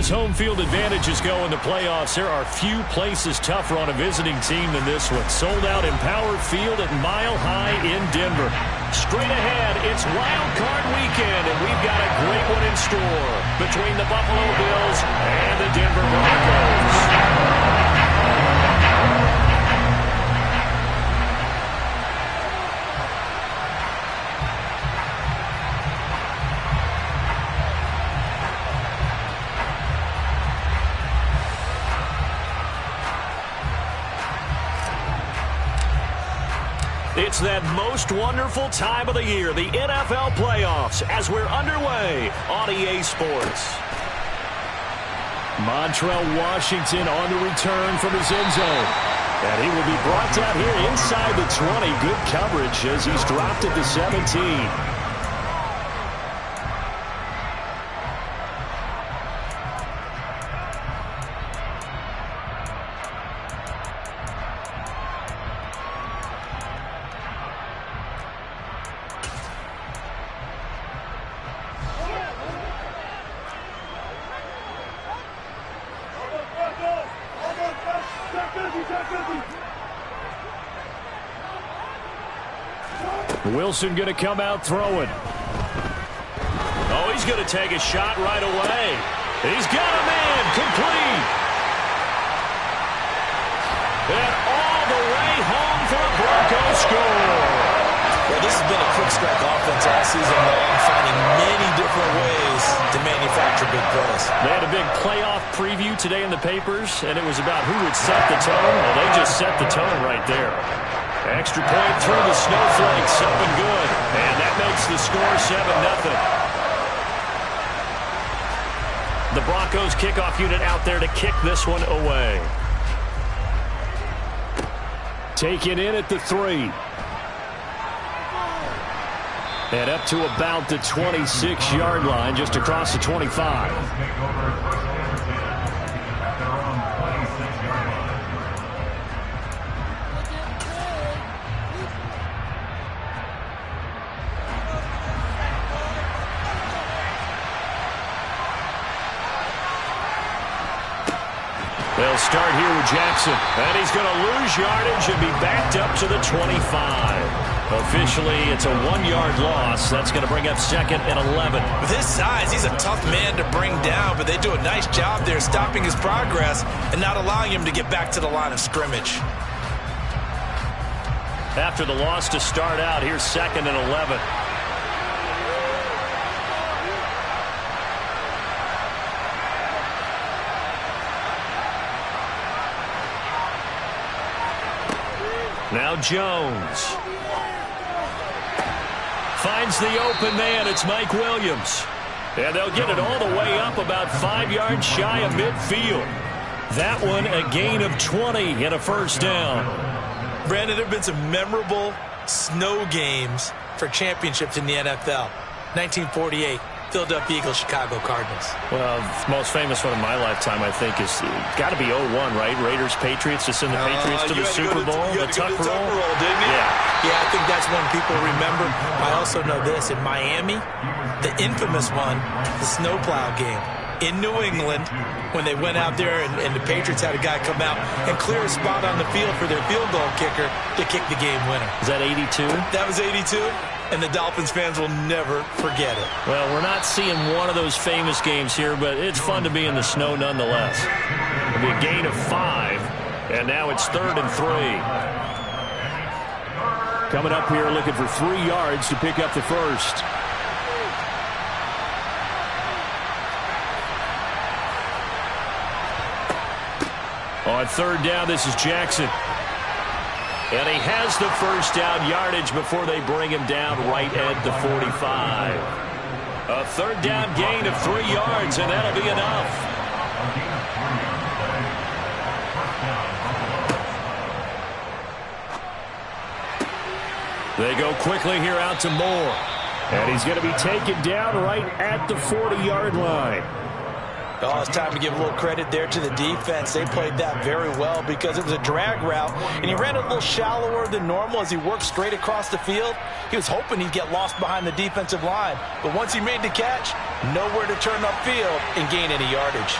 as home field advantages go in the playoffs, there are few places tougher on a visiting team than this one. Sold out Empower Field at Mile High in Denver. Straight ahead, it's Wild Card Weekend, and we've got a great one in store between the Buffalo Bills and the Denver Broncos. It's that most wonderful time of the year, the NFL playoffs, as we're underway on EA Sports. Montrell Washington on the return from his end zone. And he will be brought down here inside the 20. Good coverage as he's dropped at the 17. Wilson going to come out throwing. Oh, he's going to take a shot right away. He's got a man complete. And all the way home for a Bronco score. Well, this has been a quick strike offense all season long, finding many different ways to manufacture big plays. They had a big playoff preview today in the papers, and it was about who would set the tone. Well, they just set the tone right there. Extra point through the snowflakes, up and good. And that makes the score 7-0. The Broncos kickoff unit out there to kick this one away. Taken in at the 3. And up to about the 26-yard line, just across the 25. They'll start here with Jackson, and he's going to lose yardage and be backed up to the 25. Officially, it's a 1-yard loss. That's going to bring up 2nd and 11. With his size, he's a tough man to bring down, but they do a nice job there stopping his progress and not allowing him to get back to the line of scrimmage. After the loss to start out, here's 2nd and 11. Now Jones finds the open man. It's Mike Williams. And they'll get it all the way up about 5 yards shy of midfield. That one a gain of 20 and a first down. Brandon, there have been some memorable snow games for championships in the NFL. 1948. Philadelphia Eagles, Chicago Cardinals. Well, the most famous one in my lifetime, I think, is got to be 01, right? Raiders, Patriots, to send the Patriots to the Super Bowl. The Tuck roll, didn't you? Yeah, I think that's one people remember. I also know this. In Miami, the infamous one, the snowplow game. In New England, when they went out there and the Patriots had a guy come out and clear a spot on the field for their field goal kicker to kick the game winner. Is that 82? That was 82. And the Dolphins fans will never forget it. Well, we're not seeing one of those famous games here, but it's fun to be in the snow nonetheless. It'll be a gain of 5, and now it's 3rd and 3. Coming up here looking for 3 yards to pick up the first. On 3rd down, this is Jackson. And he has the first down yardage before they bring him down right at the 45. A 3rd down gain of 3 yards, and that'll be enough. They go quickly here out to Moore. And he's going to be taken down right at the 40-yard line. Oh, it's time to give a little credit there to the defense. They played that very well because it was a drag route, and he ran a little shallower than normal as he worked straight across the field. He was hoping he'd get lost behind the defensive line, but once he made the catch, nowhere to turn upfield and gain any yardage.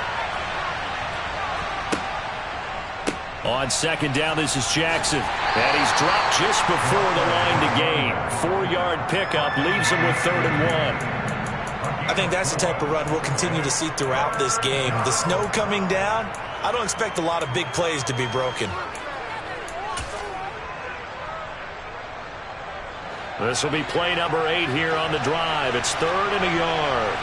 On second down, this is Jackson. And he's dropped just before the line to gain. 4-yard pickup leaves him with 3rd and 1. I think that's the type of run we'll continue to see throughout this game. The snow coming down, I don't expect a lot of big plays to be broken. This will be play number 8 here on the drive. It's 3rd and a yard.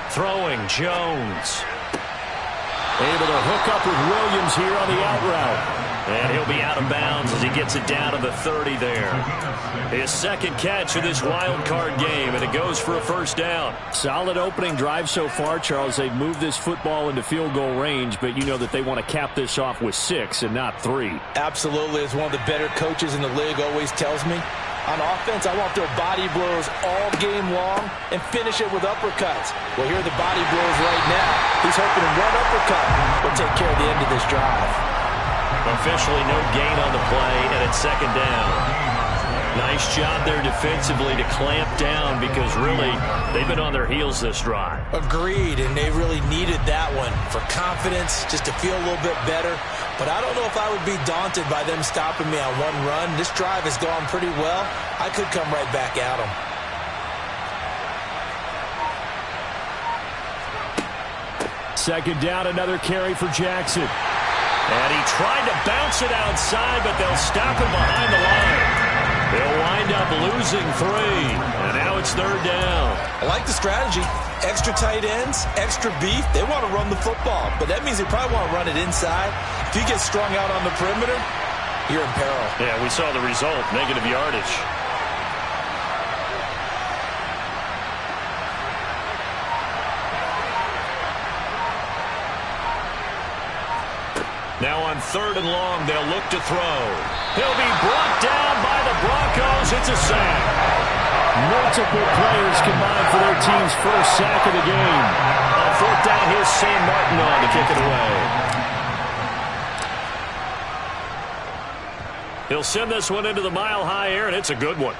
Throwing, Jones. Able to hook up with Williams here on the out route. And he'll be out of bounds as he gets it down to the 30 there. His second catch of this wild card game, and it goes for a 1st down. Solid opening drive so far, Charles. They've moved this football into field goal range, but you know that they want to cap this off with 6 and not 3. Absolutely. As one of the better coaches in the league always tells me, on offense, I want their body blows all game long and finish it with uppercuts. Well, here are the body blows right now. He's hoping one uppercut will take care of the end of this drive. Officially no gain on the play, and it's 2nd down. Nice job there defensively to clamp down because really they've been on their heels this drive. Agreed, and they really needed that one for confidence, just to feel a little bit better. But I don't know if I would be daunted by them stopping me on one run. This drive has gone pretty well. I could come right back at them. Second down, another carry for Jackson. And he tried to bounce it outside, but they'll stop him behind the line. They'll wind up losing 3, and now it's 3rd down. I like the strategy. Extra tight ends, extra beef. They want to run the football, but that means they probably want to run it inside. If you get strung out on the perimeter, you're in peril. Yeah, we saw the result, negative yardage. Now on 3rd and long, they'll look to throw. He'll be brought down by the Broncos. It's a sack. Multiple players combined for their team's first sack of the game. On 4th down, here's Sam Martin on to kick it away. He'll send this one into the mile-high air, and it's a good one.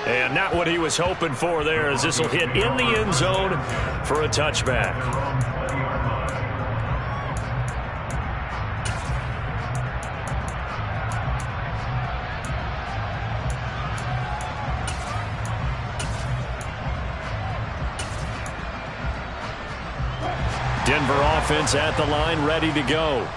And not what he was hoping for there, as this will hit in the end zone for a touchback. Denver offense at the line, ready to go.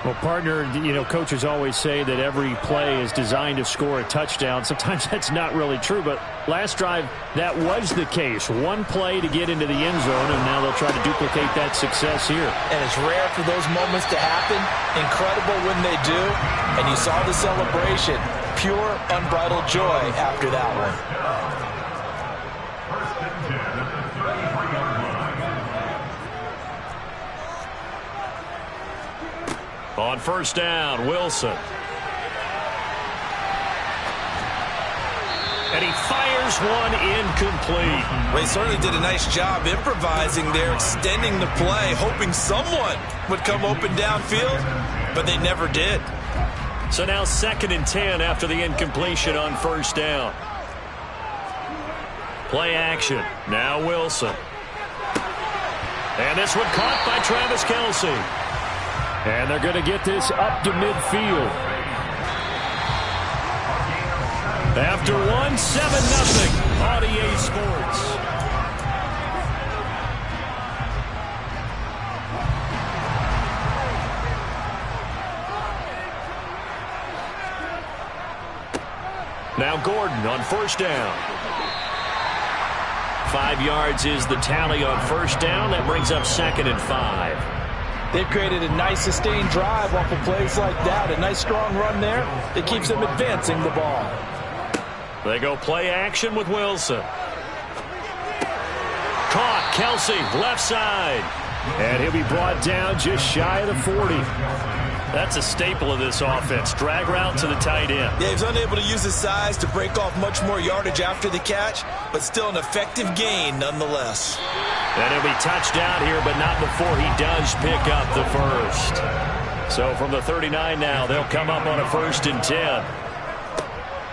Well, partner, you know, coaches always say that every play is designed to score a touchdown. Sometimes that's not really true, but last drive, that was the case. One play to get into the end zone, and now they'll try to duplicate that success here. And it's rare for those moments to happen. Incredible when they do. And you saw the celebration. Pure, unbridled joy after that one. On 1st down, Wilson. And he fires one incomplete. Well, he certainly did a nice job improvising there, extending the play, hoping someone would come open downfield, but they never did. So now 2nd and 10 after the incompletion on 1st down. Play action. Now Wilson. And this one caught by Travis Kelce. And they're going to get this up to midfield. After 7-0 on EA Sports. Now Gordon on 1st down. 5 yards is the tally on 1st down. That brings up 2nd and 5. They've created a nice sustained drive off of plays like that. A nice strong run there that keeps them advancing the ball. They go play action with Wilson. Caught. Kelce, left side. And he'll be brought down just shy of the 40. That's a staple of this offense. Drag route to the tight end. Yeah, he's unable to use his size to break off much more yardage after the catch, but still an effective gain nonetheless. And he'll be touched down here, but not before he does pick up the first. So from the 39 now, they'll come up on a 1st and 10.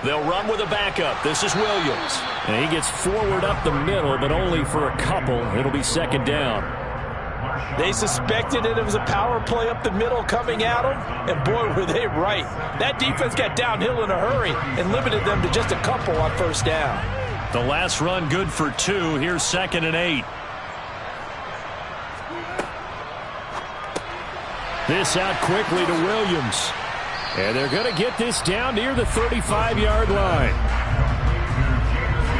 They'll run with a backup. This is Williams. And he gets forward up the middle, but only for a couple. It'll be 2nd down. They suspected it was a power play up the middle coming at them, and boy, were they right. That defense got downhill in a hurry and limited them to just a couple on 1st down. The last run good for 2. Here's 2nd and 8. This out quickly to Williams. And they're going to get this down near the 35-yard line.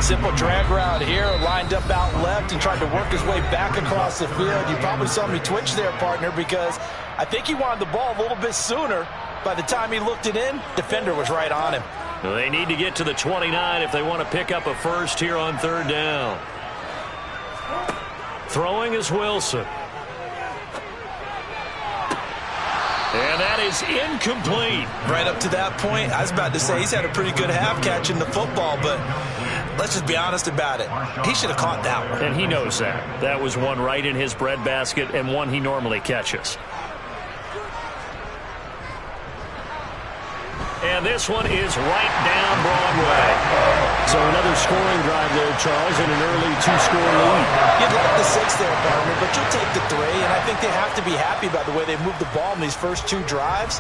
Simple drag route here, lined up out left and tried to work his way back across the field. You probably saw me twitch there, partner, because I think he wanted the ball a little bit sooner. By the time he looked it in, defender was right on him. They need to get to the 29 if they want to pick up a first here on 3rd down. Throwing is Wilson. And that is incomplete. Right up to that point, I was about to say he's had a pretty good half catching the football, but let's just be honest about it. He should have caught that one. And he knows that. That was one right in his breadbasket and one he normally catches. And this one is right down Broadway. So another scoring drive there, Charles, and an early 2-score lead. You'd like the 6 there, partner, but you'll take the 3, and I think they have to be happy about the way they moved the ball in these first 2 drives.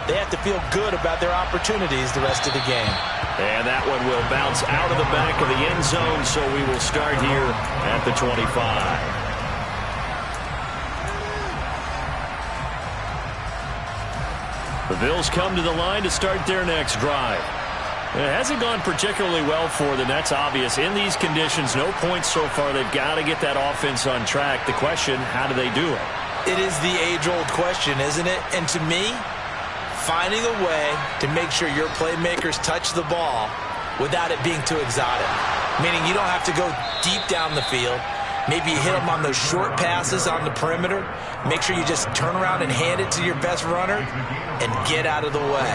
They have to feel good about their opportunities the rest of the game. And that one will bounce out of the back of the end zone, so we will start here at the 25. The Bills come to the line to start their next drive. It hasn't gone particularly well for them. That's obvious. In these conditions, no points so far. They've got to get that offense on track. The question, how do they do it? It is the age-old question, isn't it? And to me, finding a way to make sure your playmakers touch the ball without it being too exotic. Meaning you don't have to go deep down the field. Maybe you hit them on those short passes on the perimeter. Make sure you just turn around and hand it to your best runner and get out of the way.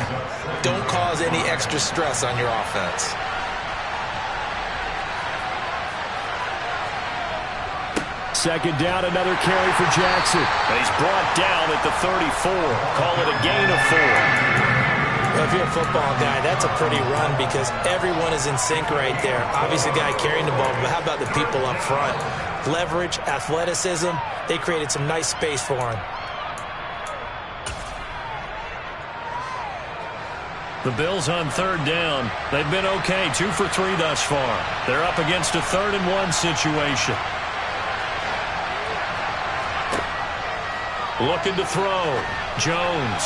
Don't cause any extra stress on your offense. Second down, another carry for Jackson. He's brought down at the 34. Call it a gain of 4. Well, if you're a football guy, that's a pretty run because everyone is in sync right there. Obviously, the guy carrying the ball, but how about the people up front? Leverage, athleticism, they created some nice space for him. The Bills on 3rd down. They've been okay, 2 for 3 thus far. They're up against a 3rd and 1 situation. Looking to throw. Jones.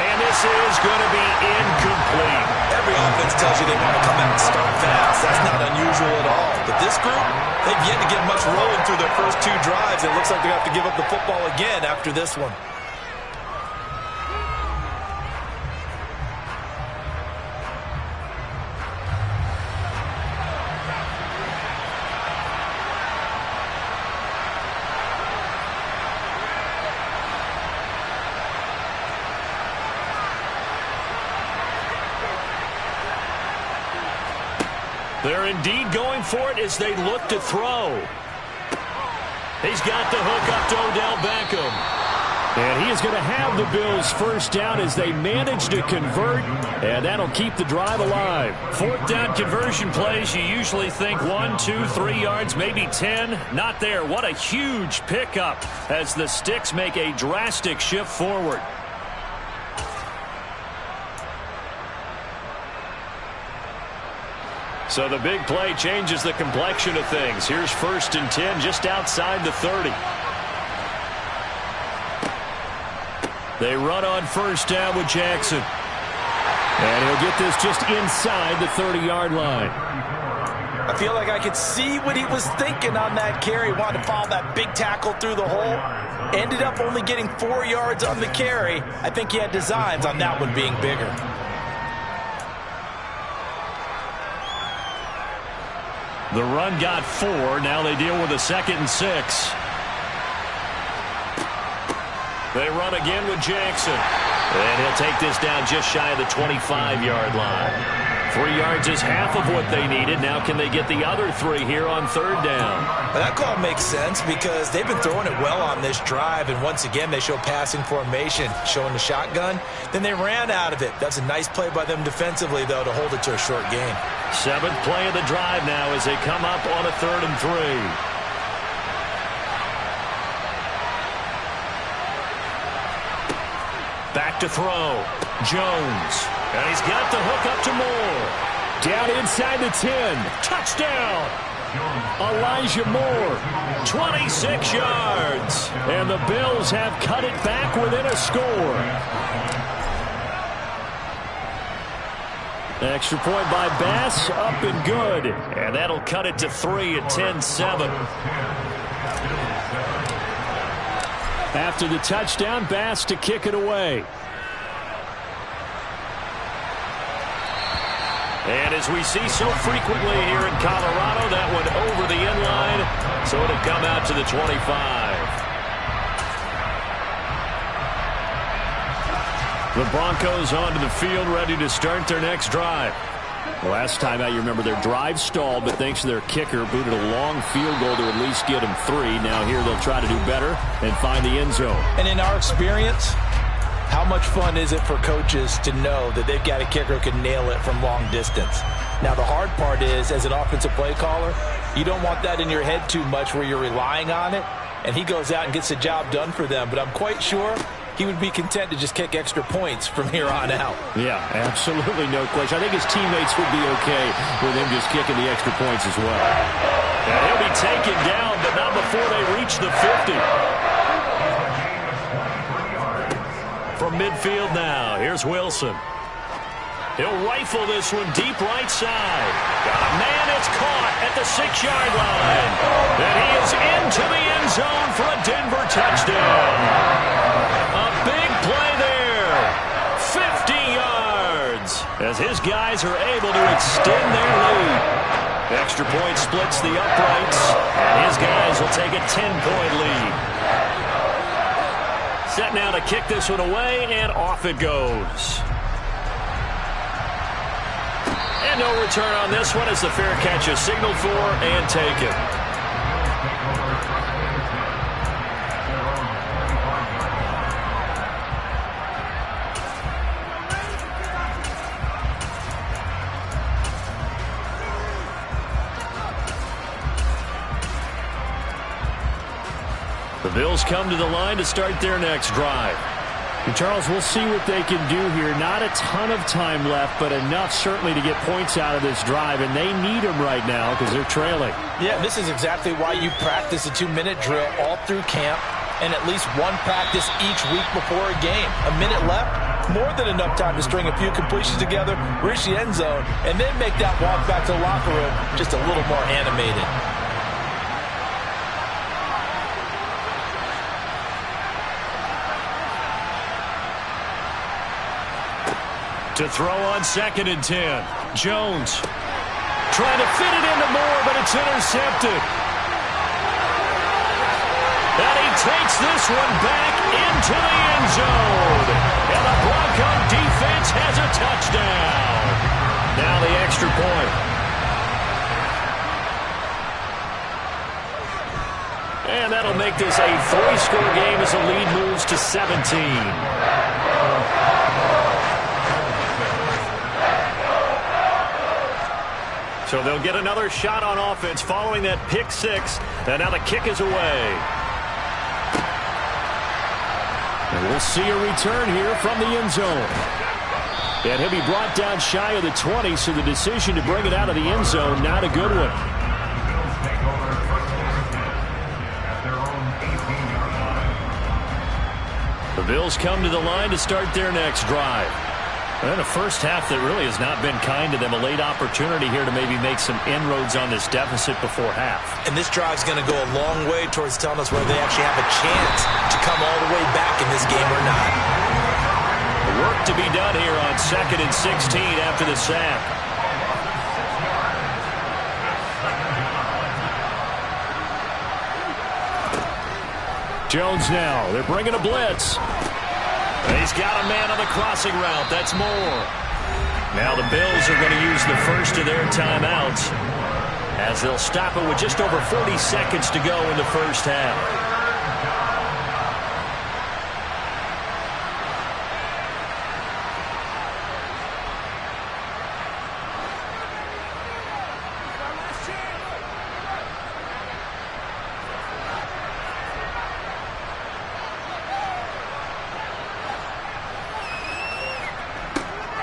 And this is going to be incomplete. Every offense tells you they want to come out and start fast. That's not unusual at all. But this group, they've yet to get much rolling through their first 2 drives. It looks like they have to give up the football again after this one. They're indeed going for it as they look to throw. He's got the hook up to Odell Beckham. And he is going to have the Bills' first down as they manage to convert, and that'll keep the drive alive. 4th down conversion plays, you usually think 1, 2, 3 yards, maybe 10. Not there. What a huge pickup as the Sticks make a drastic shift forward. So the big play changes the complexion of things. Here's 1st and 10 just outside the 30. They run on 1st down with Jackson. And he'll get this just inside the 30-yard line. I feel like I could see what he was thinking on that carry. Wanted to follow that big tackle through the hole. Ended up only getting 4 yards on the carry. I think he had designs on that one being bigger. The run got 4. Now they deal with a 2nd and 6. They run again with Jackson. And he'll take this down just shy of the 25-yard line. 3 yards is half of what they needed. Now can they get the other 3 here on third down? Well, that call makes sense because they've been throwing it well on this drive, and once again they show passing formation, showing the shotgun. Then they ran out of it. That's a nice play by them defensively, though, to hold it to a short gain. 7th play of the drive now as they come up on a 3rd and 3. Back to throw. Jones. And he's got the hook up to Moore. Down inside the 10. Touchdown. Elijah Moore. 26 yards. And the Bills have cut it back within a score. Extra point by Bass. Up and good. And that'll cut it to 3 at 10-7. After the touchdown, Bass to kick it away. And as we see so frequently here in Colorado, that one over the end line, so it'll come out to the 25. The Broncos onto the field, ready to start their next drive. Last time out, you remember their drive stalled, but thanks to their kicker, booted a long field goal to at least get them 3. Now here they'll try to do better and find the end zone. And in our experience, how much fun is it for coaches to know that they've got a kicker who can nail it from long distance? Now, the hard part is, as an offensive play caller, you don't want that in your head too much where you're relying on it, and he goes out and gets the job done for them. But I'm quite sure he would be content to just kick extra points from here on out. Yeah, absolutely no question. I think his teammates would be okay with him just kicking the extra points as well. And he'll be taken down, but not before they reach the 50. From midfield now, here's Wilson. He'll rifle this one deep right side. Got a man, it's caught at the 6-yard line. And he is into the end zone for a Denver touchdown. A big play there. 50 yards. As his guys are able to extend their lead. Extra point splits the uprights. And his guys will take a 10-point lead. Set now to kick this one away, and off it goes. And no return on this one as the fair catch is signaled for and taken. The Bills come to the line to start their next drive. And Charles, we'll see what they can do here. Not a ton of time left, but enough certainly to get points out of this drive, and they need them right now because they're trailing. Yeah, this is exactly why you practice a 2-minute drill all through camp and at least one practice each week before a game. A minute left, more than enough time to string a few completions together, reach the end zone, and then make that walk back to the locker room just a little more animated. To throw on 2nd and 10. Jones trying to fit it into Moore, but it's intercepted. And he takes this one back into the end zone. And the Bronco defense has a touchdown. Now the extra point. And that'll make this a 3-score game as the lead moves to 17. So they'll get another shot on offense following that pick 6. And now the kick is away. And we'll see a return here from the end zone. And he'll be brought down shy of the 20, so the decision to bring it out of the end zone, not a good one. The Bills come to the line to start their next drive. And a first half that really has not been kind to them. A late opportunity here to maybe make some inroads on this deficit before half. And this drive's going to go a long way towards telling us whether they actually have a chance to come all the way back in this game or not. Work to be done here on 2nd and 16 after the sack. Jones now. They're bringing a blitz. He's got a man on the crossing route. That's Moore. Now the Bills are going to use the first of their timeouts as they'll stop it with just over 40 seconds to go in the first half.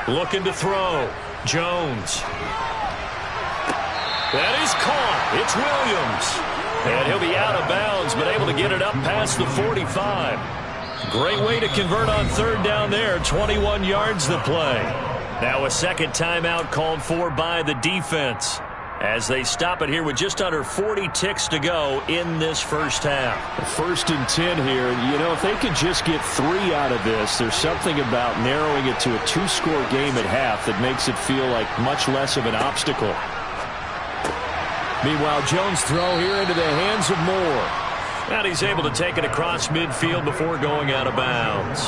Looking to throw. Jones. That is caught. It's Williams. And he'll be out of bounds, but able to get it up past the 45. Great way to convert on third down there. 21 yards the play. Now a second timeout called for by the defense as they stop it here with just under 40 ticks to go in this first half. 1st and 10 here. You know, if they could just get 3 out of this, there's something about narrowing it to a 2-score game at half that makes it feel like much less of an obstacle. Meanwhile, Jones' throw here into the hands of Moore. And he's able to take it across midfield before going out of bounds.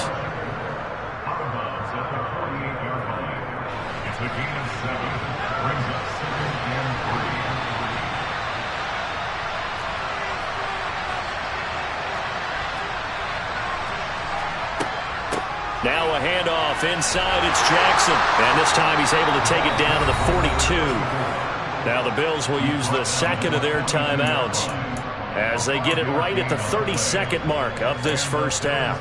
Now a handoff inside. It's Jackson. And this time he's able to take it down to the 42. Now the Bills will use the second of their timeouts as they get it right at the 32nd mark of this first half.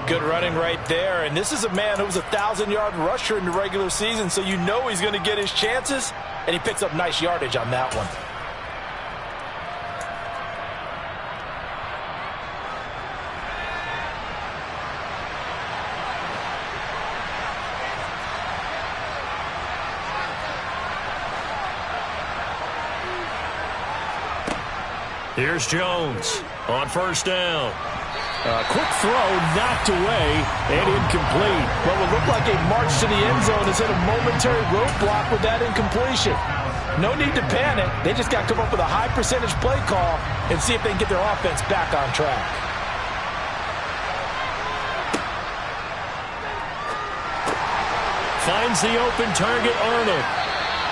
Good running right there. And this is a man who was a 1,000-yard rusher in the regular season, so you know he's going to get his chances. And he picks up nice yardage on that one. Here's Jones on first down. Quick throw knocked away and incomplete. What would look like a march to the end zone is hit a momentary roadblock with that incompletion. No need to panic. They just got to come up with a high percentage play call and see if they can get their offense back on track. Finds the open target, Arnold.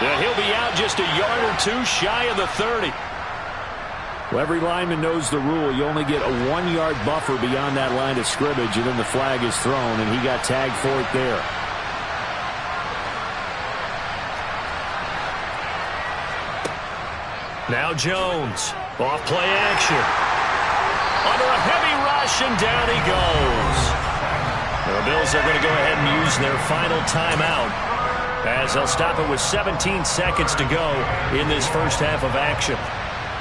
And he'll be out just a yard or two shy of the 30. Well, every lineman knows the rule. You only get a 1-yard buffer beyond that line of scrimmage, and then the flag is thrown, and he got tagged for it there. Now Jones, off play action. Under a heavy rush, and down he goes. The Bills are going to go ahead and use their final timeout as they'll stop it with 17 seconds to go in this first half of action.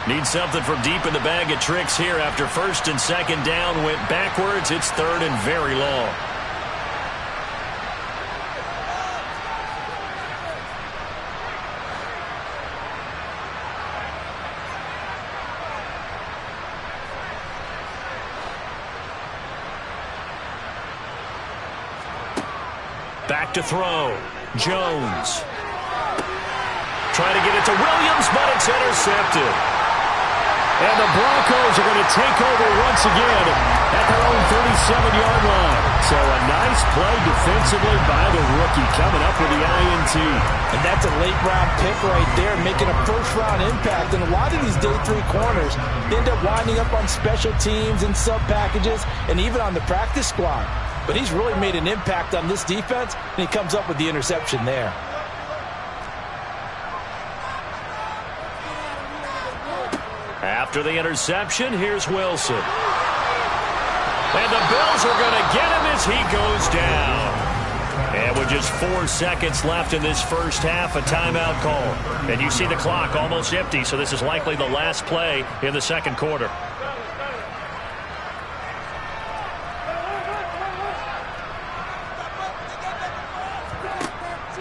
Need something from deep in the bag of tricks here after first and second down went backwards. It's third and very long. Back to throw. Jones. Trying to get it to Williams, but it's intercepted. And the Broncos are going to take over once again at their own 37-yard line. So a nice play defensively by the rookie coming up with the INT. And that's a late-round pick right there, making a first-round impact. And a lot of these day 3 corners end up winding up on special teams and sub-packages and even on the practice squad. But he's really made an impact on this defense, and he comes up with the interception there. After the interception, here's Wilson. And the Bills are going to get him as he goes down. And with just 4 seconds left in this first half, a timeout call. And you see the clock almost empty, so this is likely the last play in the second quarter.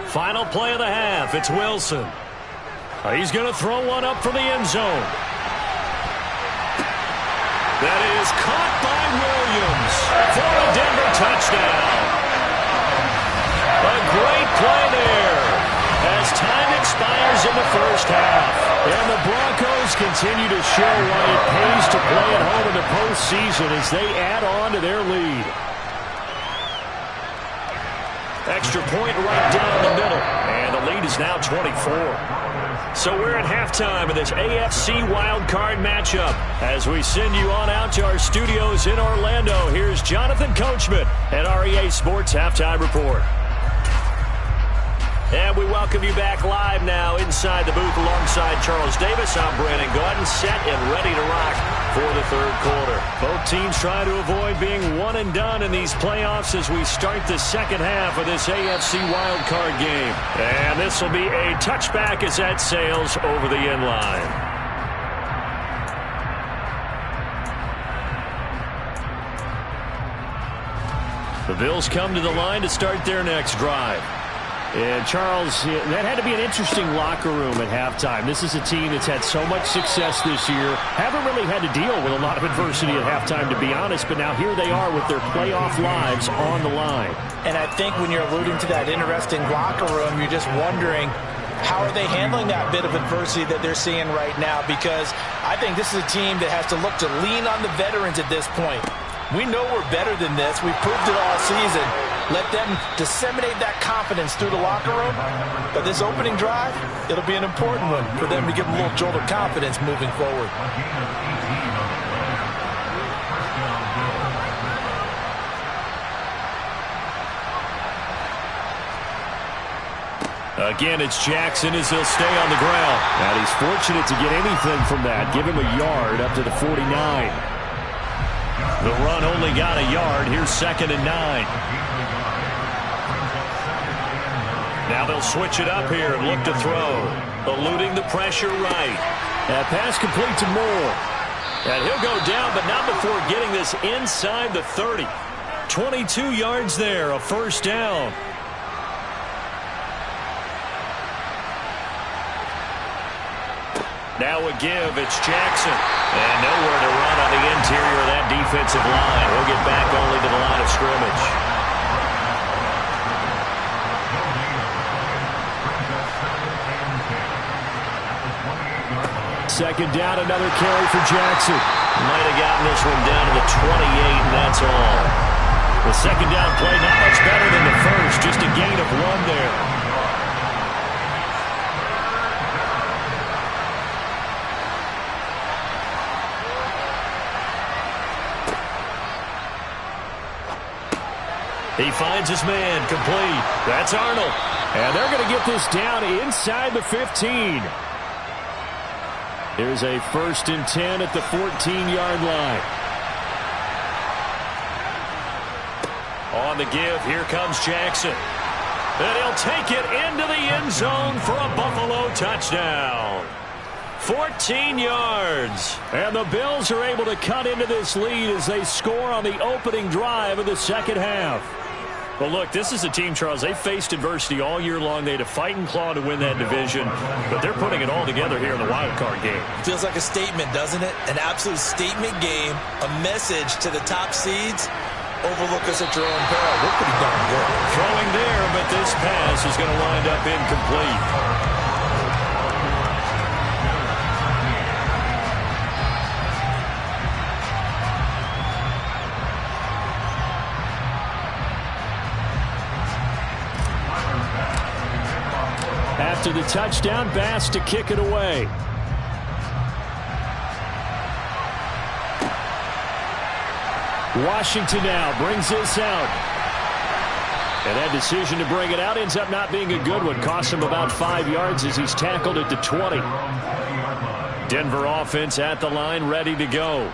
Final play of the half. It's Wilson. He's going to throw one up for the end zone. That is caught by Williams for a Denver touchdown. A great play there as time expires in the first half. And the Broncos continue to show why it pays to play at home in the postseason as they add on to their lead. Extra point right down the middle, and the lead is now 24. So we're at halftime of this AFC wildcard matchup. As we send you on out to our studios in Orlando, here's Jonathan Coachman at REA Sports Halftime Report. And we welcome you back live now inside the booth alongside Charles Davis. I'm Brandon Gaudin, set and ready to rock for the third quarter. Both teams trying to avoid being one and done in these playoffs as we start the second half of this AFC wildcard game. And this will be a touchback as that sails over the end line. The Bills come to the line to start their next drive. And, Charles, that had to be an interesting locker room at halftime. This is a team that's had so much success this year. Haven't really had to deal with a lot of adversity at halftime, to be honest. But now here they are with their playoff lives on the line. And I think when you're alluding to that interesting locker room, you're just wondering, how are they handling that bit of adversity that they're seeing right now? Because I think this is a team that has to look to lean on the veterans at this point. We know we're better than this. We've proved it all season. Let them disseminate that confidence through the locker room. But this opening drive, it'll be an important one for them to give them a little jolt of confidence moving forward. Again, it's Jackson as he'll stay on the ground. And he's fortunate to get anything from that. Give him a yard up to the 49. The run only got a yard. Here's 2nd and 9. Now they'll switch it up here and look to throw. Eluding the pressure right. That pass complete to Moore. And he'll go down, but not before getting this inside the 30. 22 yards there, a first down. Now a give, it's Jackson. And nowhere to run on the interior of that defensive line. He'll get back only to the line of scrimmage. Second down, another carry for Jackson. Might have gotten this one down to the 28, and that's all. The second down play not much better than the first, just a gain of 1 there. He finds his man, complete. That's Arnold. And they're going to get this down inside the 15. Here's a 1st and 10 at the 14-yard line. On the give, here comes Jackson. And he'll take it into the end zone for a Buffalo touchdown. 14 yards. And the Bills are able to cut into this lead as they score on the opening drive of the second half. Well, look, this is a team, Charles, they faced adversity all year long. They had to fight and claw to win that division, but they're putting it all together here in the wild card game. Feels like a statement, doesn't it? An absolute statement game, a message to the top seeds. Overlook us at your own peril. We're pretty darn good. Throwing there, but this pass is going to wind up incomplete. After the touchdown, Bass to kick it away. Washington now brings this out. And that decision to bring it out ends up not being a good one. Costs him about 5 yards as he's tackled at the 20. Denver offense at the line, ready to go.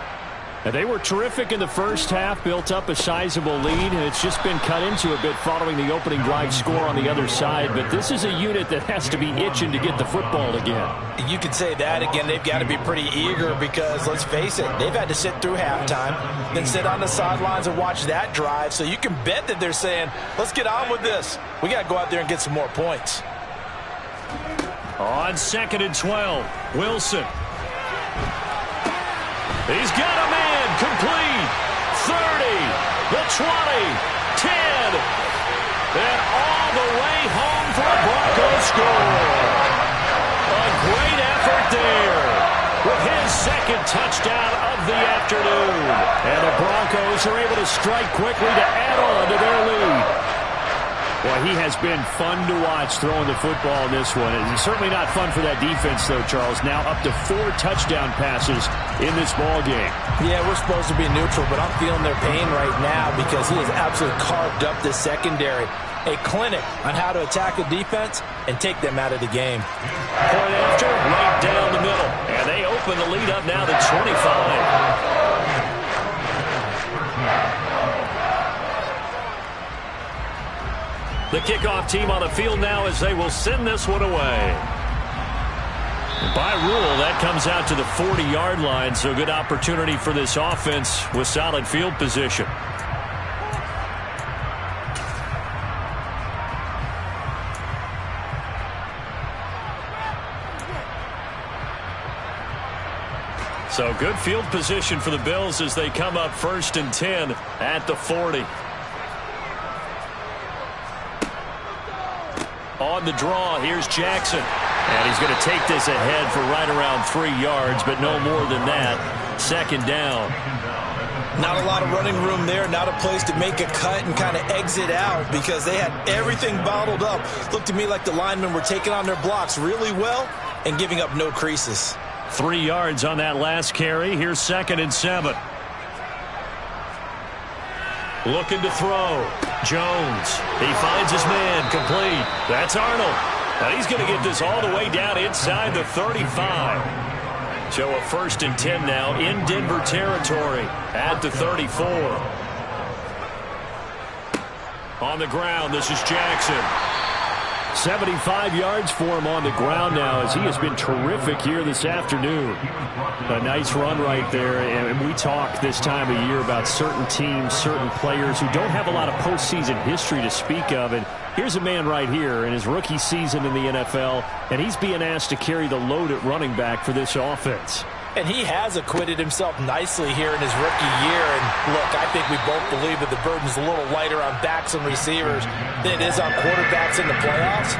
And they were terrific in the first half, built up a sizable lead, and it's just been cut into a bit following the opening drive score on the other side. But this is a unit that has to be itching to get the football again. You could say that again. They've got to be pretty eager because, let's face it, they've had to sit through halftime, then sit on the sidelines and watch that drive. So you can bet that they're saying, let's get on with this. We got to go out there and get some more points. On 2nd and 12, Wilson. He's got a man. Complete. 30. The 20. 10. And all the way home for a Bronco score. A great effort there. touchdown of the afternoon. And the Broncos are able to strike quickly to add on to their lead. Well, he has been fun to watch throwing the football in this one. It's certainly not fun for that defense, though, Charles. Now up to 4 touchdown passes in this ball game. Yeah, we're supposed to be neutral, but I'm feeling their pain right now because he has absolutely carved up this secondary. A clinic on how to attack a defense and take them out of the game. Point after, right down the middle. And they open the lead up now to 25. The kickoff team on the field now as they will send this one away. By rule, that comes out to the 40-yard line, so good opportunity for this offense with solid field position. So good field position for the Bills as they come up 1st and 10 at the 40. On the draw, here's Jackson. And he's going to take this ahead for right around 3 yards, but no more than that. 2nd down. Not a lot of running room there, not a place to make a cut and kind of exit out because they had everything bottled up. Looked to me like the linemen were taking on their blocks really well and giving up no creases. 3 yards on that last carry. Here's 2nd and 7. Looking to throw. Jones. He finds his man. Complete. That's Arnold. And he's going to get this all the way down inside the 35. So a 1st and 10 now in Denver territory at the 34. On the ground, this is Jackson. 75 yards for him on the ground now as he has been terrific here this afternoon. A nice run right there, and we talk this time of year about certain teams, certain players who don't have a lot of postseason history to speak of, and here's a man right here in his rookie season in the NFL, and he's being asked to carry the load at running back for this offense. And he has acquitted himself nicely here in his rookie year. And look, I think we both believe that the burden's a little lighter on backs and receivers than it is on quarterbacks in the playoffs.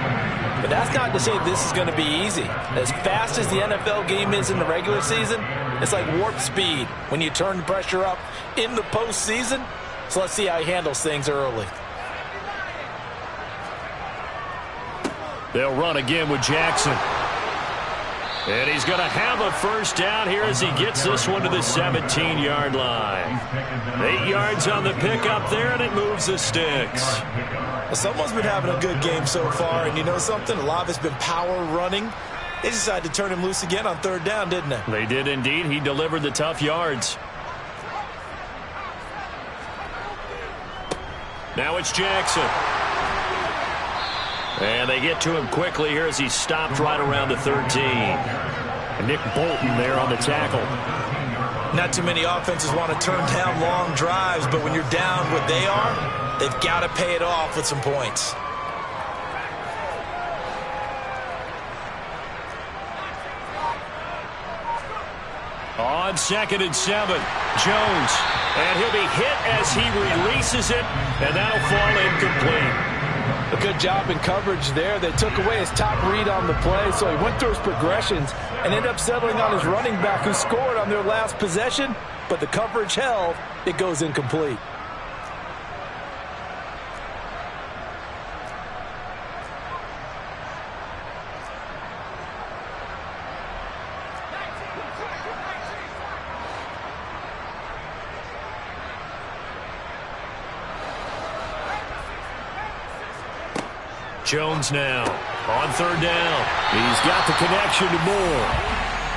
But that's not to say this is going to be easy. As fast as the NFL game is in the regular season, it's like warp speed when you turn the pressure up in the postseason. So let's see how he handles things early. They'll run again with Jackson. And he's going to have a 1st down here as he gets this one to the 17-yard line. 8 yards on the pickup there, and it moves the sticks. Well, someone's been having a good game so far, and you know something? A lot of it's been power running. They decided to turn him loose again on 3rd down, didn't they? They did indeed. He delivered the tough yards. Now it's Jackson. And they get to him quickly here as he stopped right around the 13. And Nick Bolton there on the tackle. Not too many offenses want to turn down long drives, but when you're down what they are, they've got to pay it off with some points. On 2nd and 7, Jones. And he'll be hit as he releases it, and that'll fall incomplete. A good job in coverage there. They took away his top read on the play, so he went through his progressions and ended up settling on his running back who scored on their last possession, but the coverage held. It goes incomplete. Jones now on 3rd down. He's got the connection to Moore.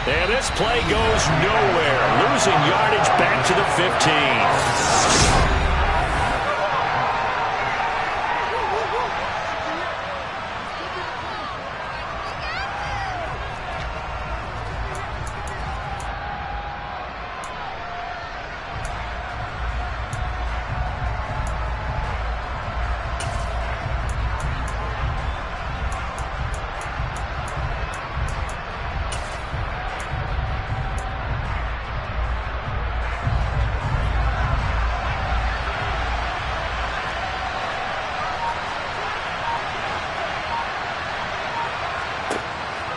And this play goes nowhere. Losing yardage back to the 15.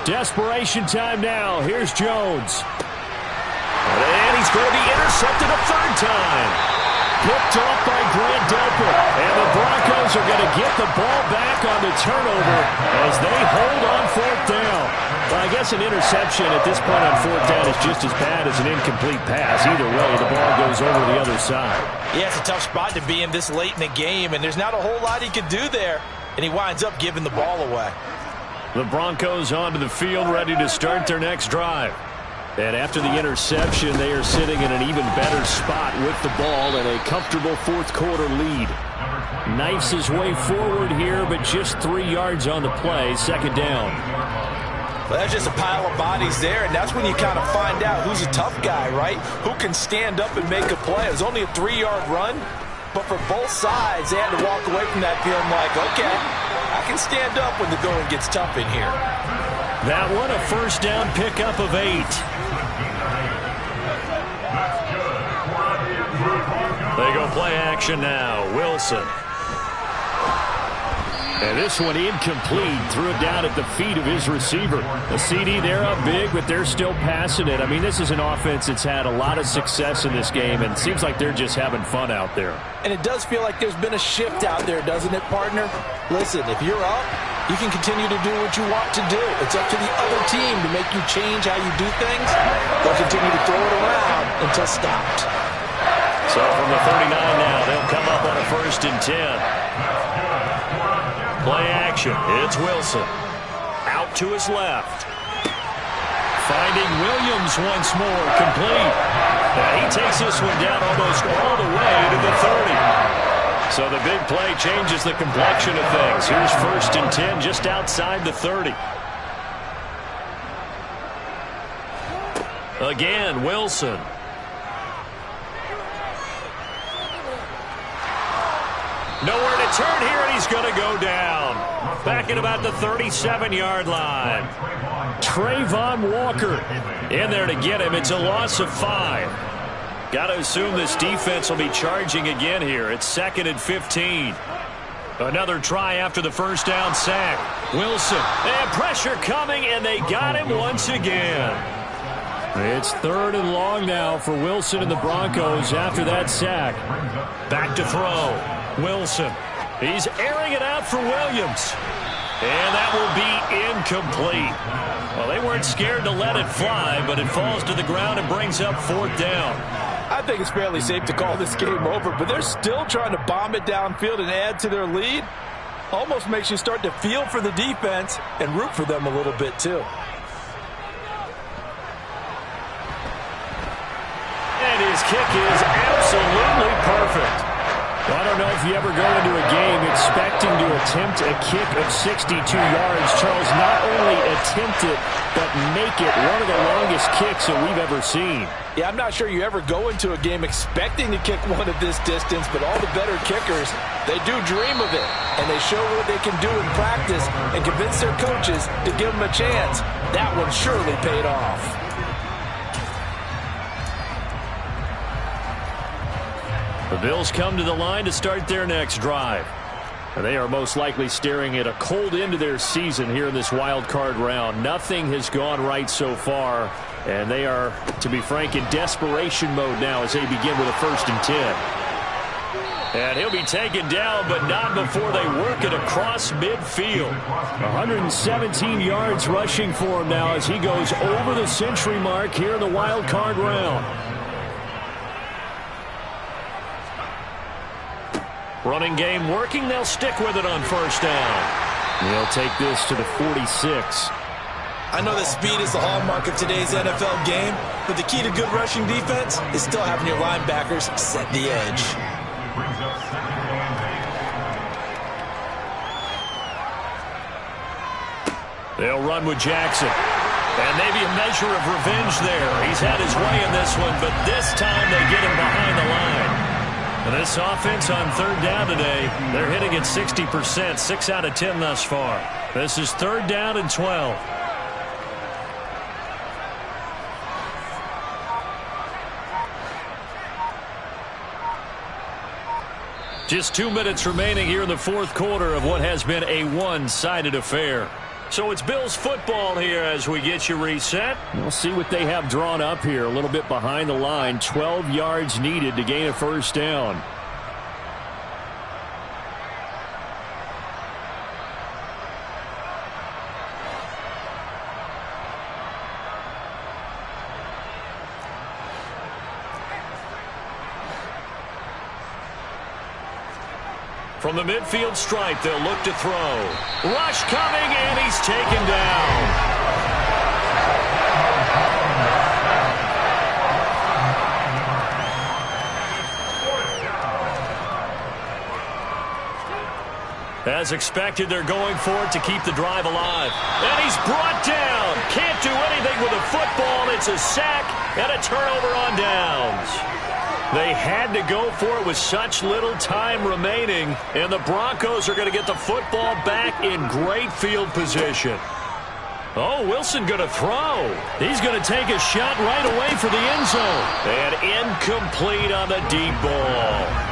Desperation time now. Here's Jones. he's going to be intercepted a third time. Picked off by Grant Delpit. And the Broncos are going to get the ball back on the turnover as they hold on fourth down. Well, I guess an interception at this point on fourth down is just as bad as an incomplete pass. Either way, the ball goes over to the other side. Yeah, it's a tough spot to be in this late in the game, and there's not a whole lot he could do there. And he winds up giving the ball away. The Broncos onto the field, ready to start their next drive. And after the interception, they are sitting in an even better spot with the ball and a comfortable fourth quarter lead. Knifes his way forward here, but just 3 yards on the play. Second down. Well, that's just a pile of bodies there, and that's when you kind of find out who's a tough guy, right? Who can stand up and make a play. It was only a 3-yard run, but for both sides, they had to walk away from that feeling like, okay, I can stand up when the going gets tough in here. That one, a first down pickup of 8. They go play action now. Wilson. And this one incomplete. Threw it down at the feet of his receiver. The CD, they're up big, but they're still passing it. I mean, this is an offense that's had a lot of success in this game, and it seems like they're just having fun out there. And it does feel like there's been a shift out there, doesn't it, partner? Listen, if you're up, you can continue to do what you want to do. It's up to the other team to make you change how you do things. They'll continue to throw it around until stopped. So from the 39 now, they'll come up on a 1st and 10. Play action. It's Wilson. Out to his left. Finding Williams once more. Complete. And he takes this one down almost all the way to the 30. So the big play changes the complexion of things. Here's 1st and 10 just outside the 30. Again, Wilson. Nowhere to turn here, and he's going to go down. Back at about the 37-yard line. Trayvon Walker in there to get him. It's a loss of 5. Got to assume this defense will be charging again here. It's 2nd and 15. Another try after the first down sack. Wilson. And pressure coming, and they got him once again. It's 3rd and long now for Wilson and the Broncos after that sack. Back to throw. Wilson. He's airing it out for Williams. And that will be incomplete. Well, they weren't scared to let it fly, but it falls to the ground and brings up 4th down. I think it's fairly safe to call this game over, but they're still trying to bomb it downfield and add to their lead. Almost makes you start to feel for the defense and root for them a little bit, too. And his kick is absolutely perfect. Well, I don't know if you ever go into a game expecting to attempt a kick of 62 yards. Charles, not only attempt it, but make it one of the longest kicks that we've ever seen. Yeah, I'm not sure you ever go into a game expecting to kick one at this distance, but all the better kickers, they do dream of it, and they show what they can do in practice and convince their coaches to give them a chance. That one surely paid off. The Bills come to the line to start their next drive. And they are most likely staring at a cold end to their season here in this wild card round. Nothing has gone right so far, and they are, to be frank, in desperation mode now as they begin with a 1st and 10. And he'll be taken down, but not before they work it across midfield. 117 yards rushing for him now as he goes over the century mark here in the wild card round. Running game working. They'll stick with it on 1st down. They'll take this to the 46. I know that speed is the hallmark of today's NFL game, but the key to good rushing defense is still having your linebackers set the edge. They'll run with Jackson. And maybe a measure of revenge there. He's had his way in this one, but this time they get him behind the line. And this offense on 3rd down today, they're hitting at 60%, 6 out of 10 thus far. This is 3rd down and 12. Just 2 minutes remaining here in the 4th quarter of what has been a one-sided affair. So it's Bills football here as we get you reset. We'll see what they have drawn up here. A little bit behind the line. 12 yards needed to gain a first down. From the midfield stripe, they'll look to throw. Rush coming, and he's taken down. As expected, they're going for it to keep the drive alive. And he's brought down. Can't do anything with a football. It's a sack and a turnover on downs. They had to go for it with such little time remaining, and the Broncos are going to get the football back in great field position. Oh, Wilson going to throw. He's going to take a shot right away for the end zone. And incomplete on the deep ball.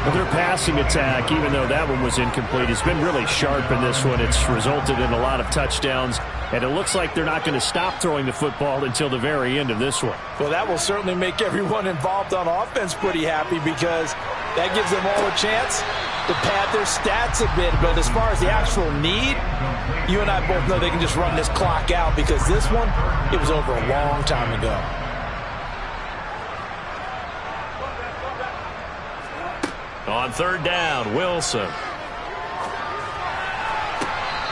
Well, their passing attack, even though that one was incomplete, has been really sharp in this one. It's resulted in a lot of touchdowns, and it looks like they're not going to stop throwing the football until the very end of this one. Well, that will certainly make everyone involved on offense pretty happy because that gives them all a chance to pad their stats a bit. But as far as the actual need, you and I both know they can just run this clock out because this one, it was over a long time ago. On third down, Wilson.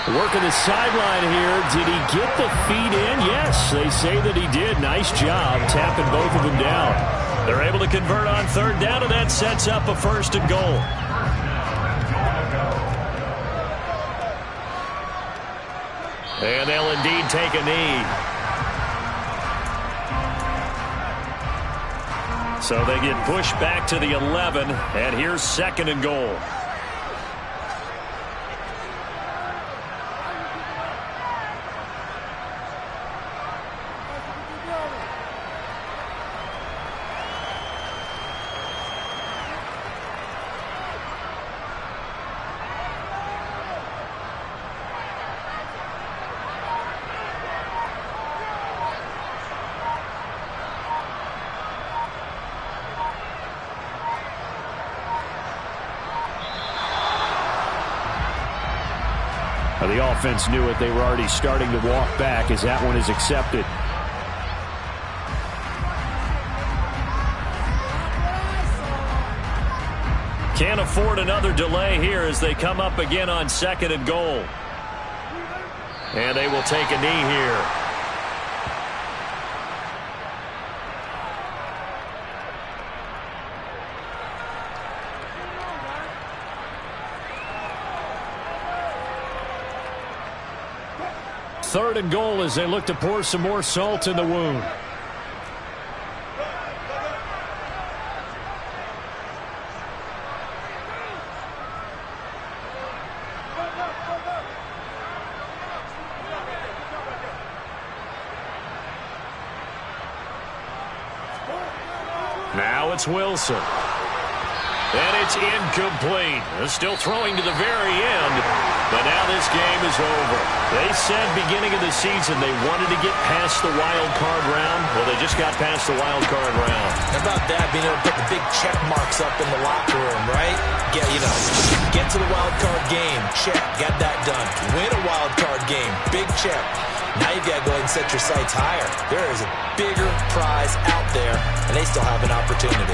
Working the sideline here. Did he get the feet in? Yes, they say that he did. Nice job tapping both of them down. They're able to convert on third down, and that sets up a first and goal. And they'll indeed take a knee. So they get pushed back to the 11, and here's second and goal. The offense knew it. They were already starting to walk back as that one is accepted. Can't afford another delay here as they come up again on second and goal. And they will take a knee here. Third and goal as they look to pour some more salt in the wound. Now it's Wilson. And it's incomplete. They're still throwing to the very end, but now this game is over. They said beginning of the season they wanted to get past the wild card round. Well, they just got past the wild card round. How about that, being able to put the big check marks up in the locker room, right? Get to the wild card game, check, got that done. Win a wild card game, big check. Now you've got to go ahead and set your sights higher. There is a bigger prize out there, and they still have an opportunity.